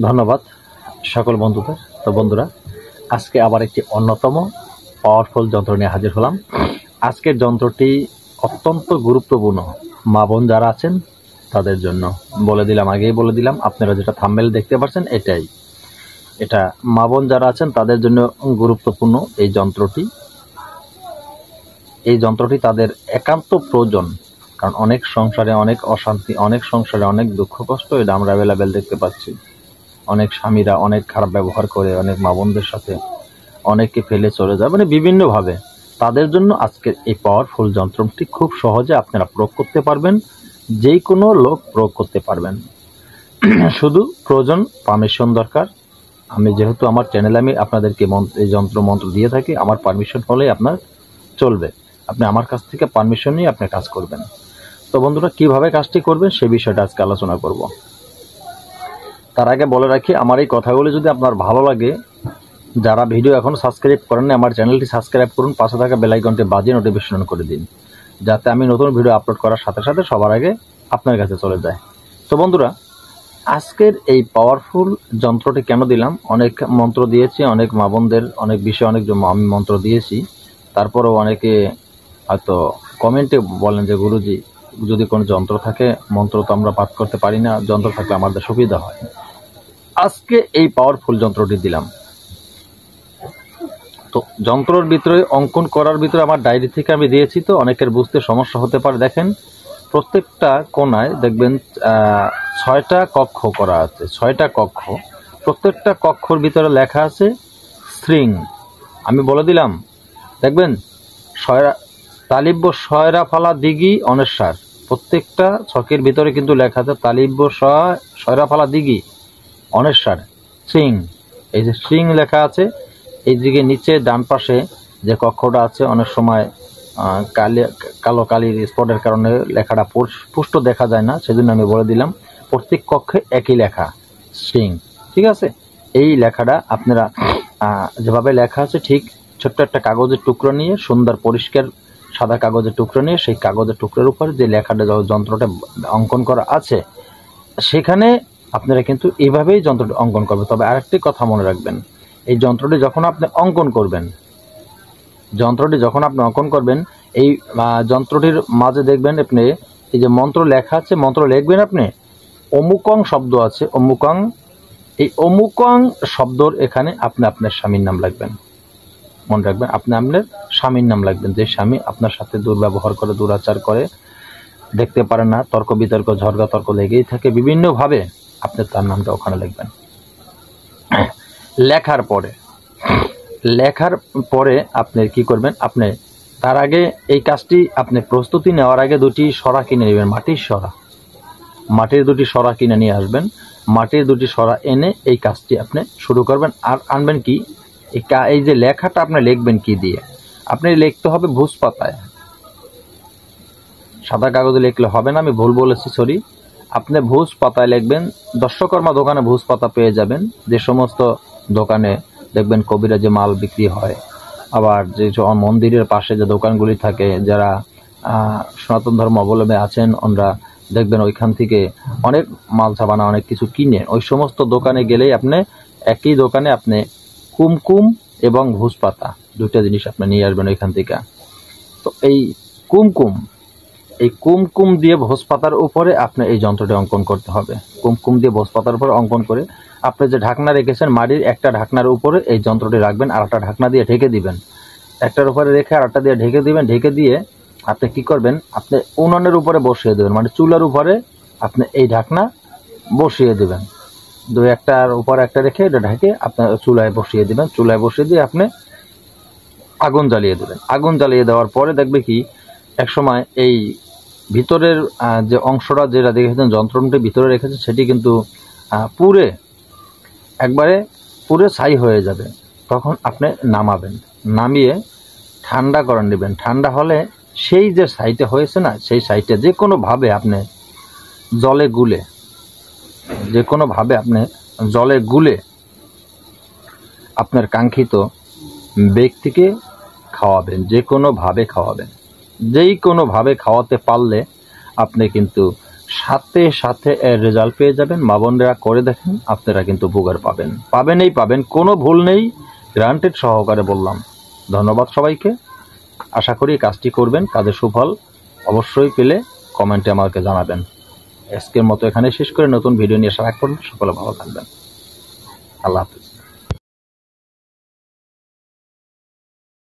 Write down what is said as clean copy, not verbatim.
ধন্যবাদ সকল বন্ধুদের। তো বন্ধুরা, আজকে আবার একটি অন্যতম পাওয়ারফুল যন্ত্র নিয়ে হাজির হলাম। আজকের যন্ত্রটি অত্যন্ত গুরুত্বপূর্ণ মা বোন যারা আছেন তাদের জন্য। আগেই বলে দিলাম, আপনারা যেটা থাম্বনেল দেখতে পাচ্ছেন এটা মা বোন যারা আছেন তাদের জন্য গুরুত্বপূর্ণ। এই যন্ত্রটি তাদের একান্ত প্রয়োজন, কারণ অনেক সংসারে অনেক অশান্তি, অনেক সংসারে অনেক দুঃখ কষ্ট এটা আমরা অ্যাভেলেবেল দেখতে পাচ্ছি। অনেক স্বামীরা অনেক খারাপ ব্যবহার করে, অনেক মা বোনদের সাথে অনেককে ফেলে চলে যায়, বিভিন্নভাবে। তাদের জন্য আজকের এই পাওয়ারফুল যন্ত্রটি খুব সহজে আপনারা প্রয়োগ করতে পারবেন, যে কোনো লোক প্রয়োগ করতে পারবেন। শুধু প্রয়োজন পারমিশন দরকার। যেহেতু আমার চ্যানেলে আমি আপনাদেরকে এই মন্ত্র দিয়ে থাকি, আমার পারমিশন হলেই আপনার চলবে। আপনি আমার কাছ থেকে পারমিশন নিয়ে আপনি কাজ করবেন। তো বন্ধুরা, কিভাবে কাজটি করবেন সে বিষয়টা আজকে আলোচনা করব। তার আগে বলে রাখি, আমার এই কথাগুলি যদি আপনার ভালো লাগে, যারা ভিডিও এখন সাবস্ক্রাইব করেননি আমার চ্যানেলটি সাবস্ক্রাইব করুন, পাশে থাকা বেল আইকনটি বাজিয়ে নোটিফিকেশন করে দিন, যাতে আমি নতুন ভিডিও আপলোড করার সাথে সাথে সবার আগে আপনার কাছে চলে যায়। তো বন্ধুরা, আজকের এই পাওয়ারফুল যন্ত্রটি কেন দিলাম? অনেক মন্ত্র দিয়েছি, অনেক মা বোনদের অনেক বিষয়ে আমি মন্ত্র দিয়েছি। তারপরেও অনেকে হয়তো কমেন্টে বলেন যে গুরুজি, যদি কোনো যন্ত্র থাকে, মন্ত্র তো আমরা পাঠ করতে পারি না, যন্ত্র থাকলে আমাদের সুবিধা হয়। আজকে এই পাওয়ারফুল যন্ত্রটি দিলাম। তো যন্ত্রের ভিতরে অঙ্কন করার ভিতরে আমার ডায়েরি থেকে আমি দিয়েছি, তো অনেকের বুঝতে সমস্যা হতে পারে। দেখেন, প্রত্যেকটা কোণায় দেখবেন 6টা কক্ষ করা আছে, 6টা কক্ষ। প্রত্যেকটা কক্ষর ভিতরে লেখা আছে স্ট্রিং। আমি বলে দিলাম, দেখবেন তালিব্য সয়রা ফালা দিঘি অনেশ্বর। প্রত্যেকটা ছকের ভিতরে কিন্তু লেখা আছে তালিব্য সয়রা ফালা দিঘি অনেশ্বর স্ট্রিং। এই যে স্ট্রিং লেখা আছে, এই দিকে নিচে ডান পাশে যে কক্ষটা আছে, অনেক সময় কালো কালির স্পটের কারণে লেখাটা স্পষ্ট দেখা যায় না, সেজন্য আমি বলে দিলাম প্রত্যেক কক্ষে একই লেখা স্ট্রিং। ঠিক আছে? এই লেখাটা আপনারা যেভাবে লেখা আছে ঠিক ছোট্ট একটা কাগজের টুকরো নিয়ে, সুন্দর পরিষ্কার সাদা কাগজের টুকরো নিয়ে, সেই কাগজের টুকরোর উপর যে লেখাটা যন্ত্রটা অঙ্কন করা আছে সেখানে আপনারা কিন্তু এইভাবেই যন্ত্রটি অঙ্কন করবেন। তবে আরেকটি কথা মনে রাখবেন, এই যন্ত্রটি যখন আপনি অঙ্কন করবেন, এই যন্ত্রটির মাঝে দেখবেন আপনি এই যে মন্ত্র লেখা আছে, মন্ত্র লিখবেন আপনি, অমুকং শব্দ আছে, অমুকং, এই অমুকং শব্দর এখানে আপনি আপনার স্বামীর নাম লিখবেন। মনে রাখবেন, আপনি আপনার স্বামীর নাম লিখবেন, যে স্বামী আপনার সাথে দুর্ব্যবহার করে, দুরাচার করে, দেখতে পারেন না, তর্ক বিতর্ক ঝগড়া তর্ক লেগেই থাকে বিভিন্নভাবে, আপনি তার নামটা ওখানে লিখবেন। লেখার পরে আপনি কি করবেন? আপনি তার আগে এই কাজটি আপনি প্রস্তুতি নেওয়ার আগে 2টি সরা কিনে নেবেন, মাটির 2টি সরা কিনে নিয়ে আসবেন। মাটির 2টি সরা এনে এই কাজটি আপনি শুরু করবেন। আর আনবেন কি, এই যে লেখাটা আপনি লিখবেন কি দিয়ে? আপনি লিখতে হবে ভুজ পাতায়, সাদা কাগজে লিখলে হবে না, আমি ভুল বলেছি, সরি। আপনি ভুজ পাতায় লিখবেন। দর্শকর্মা দোকানে ভুজ পাতা পেয়ে যাবেন, যে সমস্ত দোকানে দেখবেন কবিরাজি মাল বিক্রি হয়। আবার যে মন্দিরের পাশে যে দোকানগুলি থাকে, যারা সনাতন ধর্ম অবলম্বী আছেন, ওনারা দেখবেন ওইখান থেকে অনেক মাল সাবানা অনেক কিছু কিনে, ওই সমস্ত দোকানে গেলেই আপনি একই দোকানে আপনি কুমকুম এবং ভুজ পাতা 2টা জিনিস আপনি নিয়ে আসবেন ওইখান থেকে। তো এই কুমকুম দিয়ে ভোজ পাতার উপরে আপনি এই যন্ত্রটি অঙ্কন করতে হবে। কুমকুম দিয়ে ভোজ পাতার উপরে অঙ্কন করে আপনি যে ঢাকনা রেখেছেন, মাটির একটা ঢাকনার উপরে এই যন্ত্রটি রাখবেন, আর একটা ঢাকনা দিয়ে ঢেকে দিবেন। একটার উপরে রেখে আর একটা দিয়ে ঢেকে দিবেন। ঢেকে দিয়ে আপনি কি করবেন? আপনি উনুনের উপরে বসিয়ে দেবেন, মানে চুলার উপরে আপনি এই ঢাকনা বসিয়ে দেবেন। একটার উপরে একটা রেখে এটা ঢেকে আপনার চুলায় বসিয়ে দেবেন। চুলায় বসিয়ে দিয়ে আপনি আগুন জ্বালিয়ে দেবেন। আগুন জ্বালিয়ে দেওয়ার পরে দেখবে কি, এক সময় এই ভিতরের যে অংশটা যেটা দেখেছেন যন্ত্রটি ভিতরে রেখেছে, সেটি কিন্তু পুরে ছাই হয়ে যাবে। তখন আপনি নামাবেন, নামিয়ে ঠান্ডা করে নেবেন। ঠান্ডা হলে সেই যে ছাইটা হয়েছে না, সেই ছাইটা যে কোনোভাবে আপনি জলে গুলে আপনার কাঙ্ক্ষিত ব্যক্তিকে খাওয়াবেন। যেই কোনোভাবে খাওয়াতে পারলে আপনি কিন্তু সাথে সাথে এর রেজাল্ট পেয়ে যাবেন। মা বোনেরা করে দেখেন, আপনারা কিন্তু উপকার পাবেন, কোনো ভুল নেই, গ্রান্টেড সহকারে বললাম। ধন্যবাদ সবাইকে। আশা করি কাজটি করবেন, কাজের সুফল অবশ্যই পেলে কমেন্টে আমাকে জানাবেন। আজকের মতো এখানে শেষ করে নতুন ভিডিও নিয়ে আসার আগ পর্যন্ত সকলে ভালো থাকবেন। আল্লাহ হাফিজ।